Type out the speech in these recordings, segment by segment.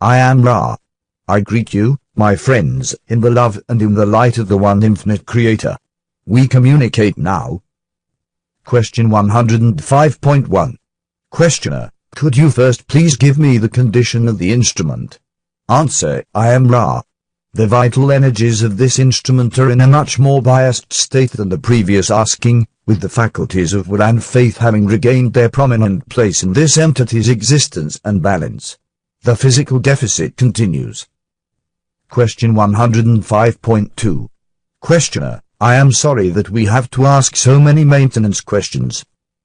I am Ra. I greet you, my friends, in the love and in the light of the one infinite Creator. We communicate now. Question 105.1. Questioner, could you first please give me the condition of the instrument? Answer, I am Ra. The vital energies of this instrument are in a much more biased state than the previous asking, with the faculties of will and faith having regained their prominent place in this entity's existence and balance. The physical deficit continues. Question 105.2. Questioner, I am sorry that we have to ask so many maintenance questions.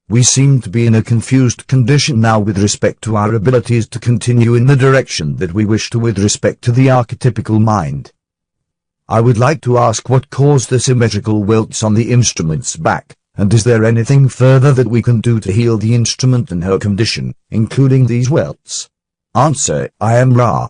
We seem to be in a confused condition now with respect to our abilities to continue in the direction that we wish to with respect to the archetypical mind. I would like to ask what caused the symmetrical welts on the instrument's back, and is there anything further that we can do to heal the instrument and her condition, including these welts? Answer, I am Ra.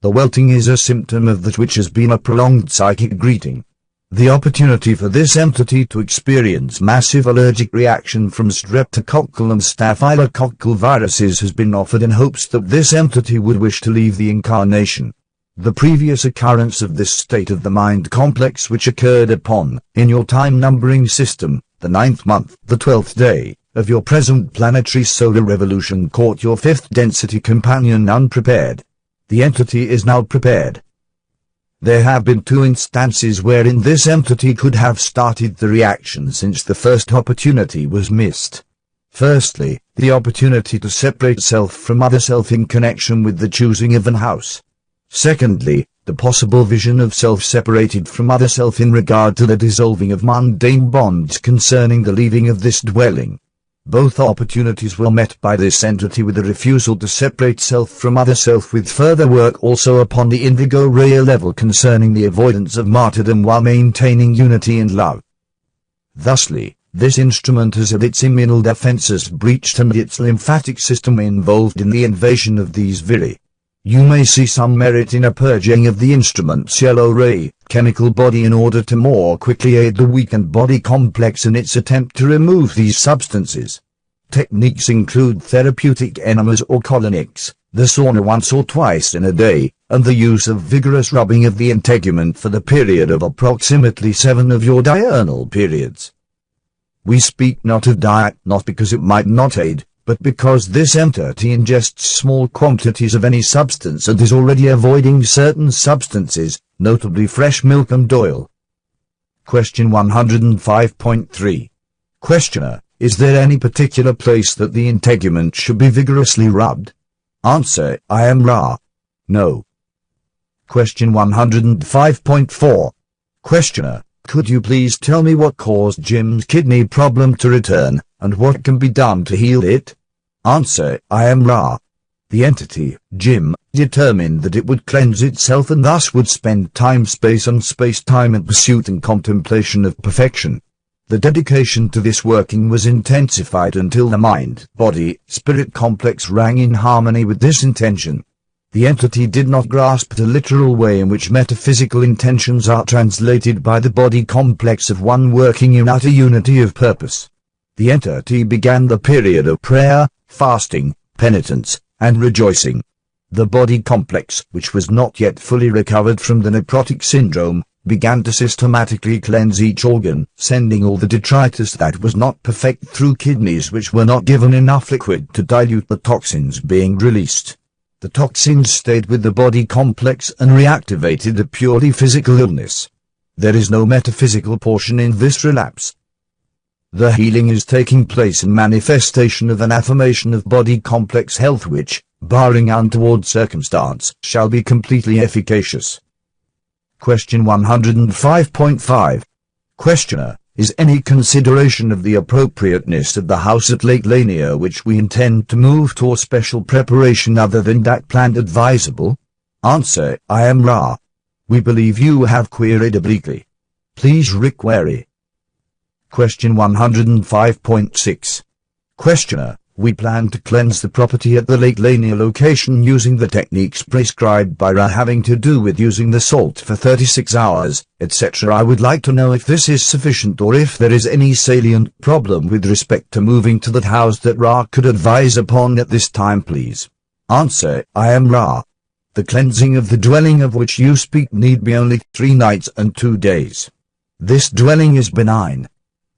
The welting is a symptom of that which has been a prolonged psychic greeting. The opportunity for this entity to experience massive allergic reaction from streptococcal and staphylococcal viruses has been offered in hopes that this entity would wish to leave the incarnation. The previous occurrence of this state of the mind complex which occurred upon, in your time numbering system, the 9th month, the 12th day, of your present planetary solar revolution caught your 5th density companion unprepared. The entity is now prepared. There have been 2 instances wherein this entity could have started the reaction since the first opportunity was missed. Firstly, the opportunity to separate self from other self in connection with the choosing of an house. Secondly, the possible vision of self separated from other self in regard to the dissolving of mundane bonds concerning the leaving of this dwelling. Both opportunities were met by this entity with a refusal to separate self from other self, with further work also upon the indigo ray level concerning the avoidance of martyrdom while maintaining unity and love. Thusly, this instrument has had its immunal defenses breached and its lymphatic system involved in the invasion of these viri. You may see some merit in a purging of the instrument's yellow ray chemical body in order to more quickly aid the weakened body complex in its attempt to remove these substances. Techniques include therapeutic enemas or colonics, the sauna once or twice in a day, and the use of vigorous rubbing of the integument for the period of approximately 7 of your diurnal periods. We speak not of diet not because it might not aid, but because this entity ingests small quantities of any substance and is already avoiding certain substances, notably fresh milk and oil. Question 105.3. Questioner, is there any particular place that the integument should be vigorously rubbed? Answer, I am Ra. No. Question 105.4. Questioner, could you please tell me what caused Jim's kidney problem to return, and what can be done to heal it? Answer, I am Ra. The entity, Jim, determined that it would cleanse itself and thus would spend time-space and space-time in pursuit and contemplation of perfection. The dedication to this working was intensified until the mind-body-spirit complex rang in harmony with this intention. The entity did not grasp the literal way in which metaphysical intentions are translated by the body complex of one working in utter unity of purpose. The entity began the period of prayer, fasting, penitence, and rejoicing. The body complex, which was not yet fully recovered from the necrotic syndrome, began to systematically cleanse each organ, sending all the detritus that was not perfect through kidneys which were not given enough liquid to dilute the toxins being released. The toxins stayed with the body complex and reactivated a purely physical illness. There is no metaphysical portion in this relapse. The healing is taking place in manifestation of an affirmation of body complex health which, barring untoward circumstance, shall be completely efficacious. Question 105.5. Questioner, is any consideration of the appropriateness of the house at Lake Lanier which we intend to move to, or special preparation other than that planned, advisable? Answer, I am Ra. We believe you have queried obliquely. Please requery. Question 105.6. Questioner, we plan to cleanse the property at the Lake Lanier location using the techniques prescribed by Ra, having to do with using the salt for 36 hours, etc. I would like to know if this is sufficient or if there is any salient problem with respect to moving to that house that Ra could advise upon at this time, please. Answer, I am Ra. The cleansing of the dwelling of which you speak need be only 3 nights and 2 days. This dwelling is benign.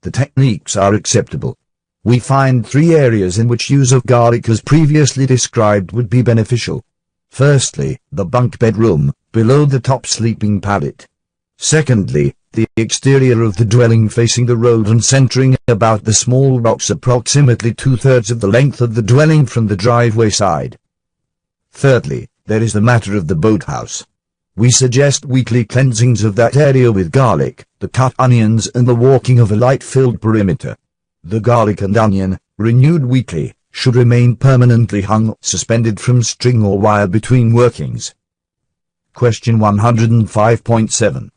The techniques are acceptable. We find 3 areas in which use of garlic as previously described would be beneficial. Firstly, the bunk bedroom, below the top sleeping pallet. Secondly, the exterior of the dwelling facing the road and centering about the small rocks approximately 2/3 of the length of the dwelling from the driveway side. Thirdly, there is the matter of the boathouse. We suggest weekly cleansings of that area with garlic, the cut onions and the walking of a light-filled perimeter. The garlic and onion, renewed weekly, should remain permanently hung, suspended from string or wire between workings. Question 105.7.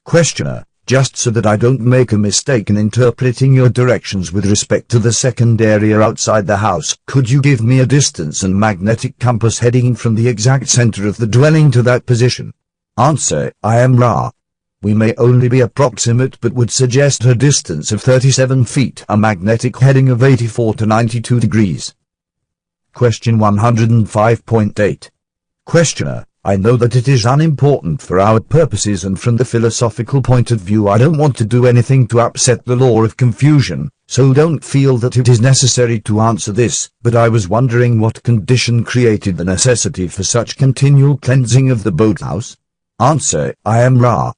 Questioner, just so that I don't make a mistake in interpreting your directions with respect to the second area outside the house, could you give me a distance and magnetic compass heading from the exact center of the dwelling to that position? Answer, I am Ra. We may only be approximate but would suggest a distance of 37 feet, a magnetic heading of 84 to 92 degrees. Question 105.8. Questioner, I know that it is unimportant for our purposes and from the philosophical point of view I don't want to do anything to upset the law of confusion, so don't feel that it is necessary to answer this, but I was wondering what condition created the necessity for such continual cleansing of the boathouse? Answer, I am Ra.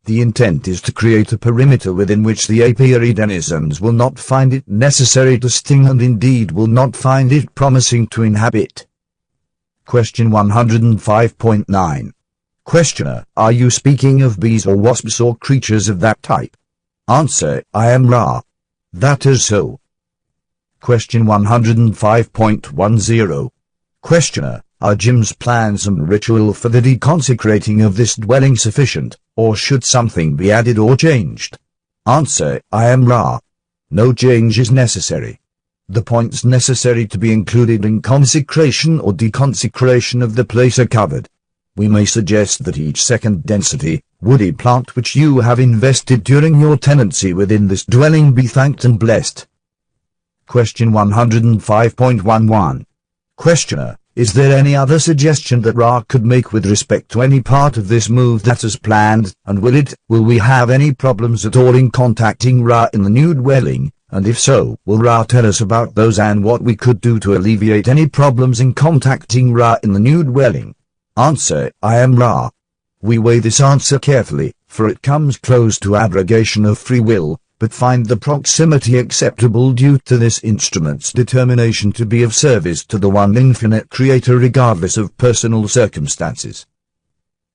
The intent is to create a perimeter within which the apiary denizens will not find it necessary to sting and indeed will not find it promising to inhabit. Question 105.9. Questioner, are you speaking of bees or wasps or creatures of that type? Answer, I am Ra. That is so. Question 105.10. Questioner, are Jim's plans and ritual for the deconsecrating of this dwelling sufficient, or should something be added or changed? Answer, I am Ra. No change is necessary. The points necessary to be included in consecration or deconsecration of the place are covered. We may suggest that each second density, woody plant which you have invested during your tenancy within this dwelling be thanked and blessed. Question 105.11. Questioner, is there any other suggestion that Ra could make with respect to any part of this move that is planned, and will we have any problems at all in contacting Ra in the new dwelling, and if so, will Ra tell us about those and what we could do to alleviate any problems in contacting Ra in the new dwelling? Answer, I am Ra. We weigh this answer carefully, for it comes close to abrogation of free will, but find the proximity acceptable due to this instrument's determination to be of service to the one infinite creator regardless of personal circumstances.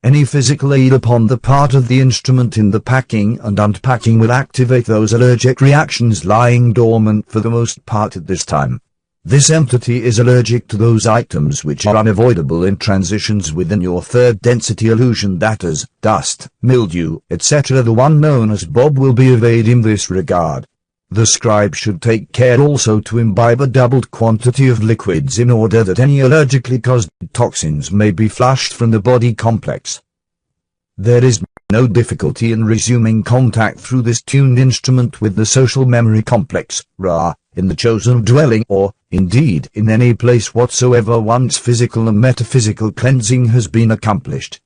Any physical aid upon the part of the instrument in the packing and unpacking will activate those allergic reactions lying dormant for the most part at this time. This entity is allergic to those items which are unavoidable in transitions within your third density illusion, that is, dust, mildew, etc. The one known as Bob will be of aid in this regard. The scribe should take care also to imbibe a doubled quantity of liquids in order that any allergically caused toxins may be flushed from the body complex. There is no difficulty in resuming contact through this tuned instrument with the social memory complex, Ra, in the chosen dwelling or, indeed, in any place whatsoever once physical and metaphysical cleansing has been accomplished.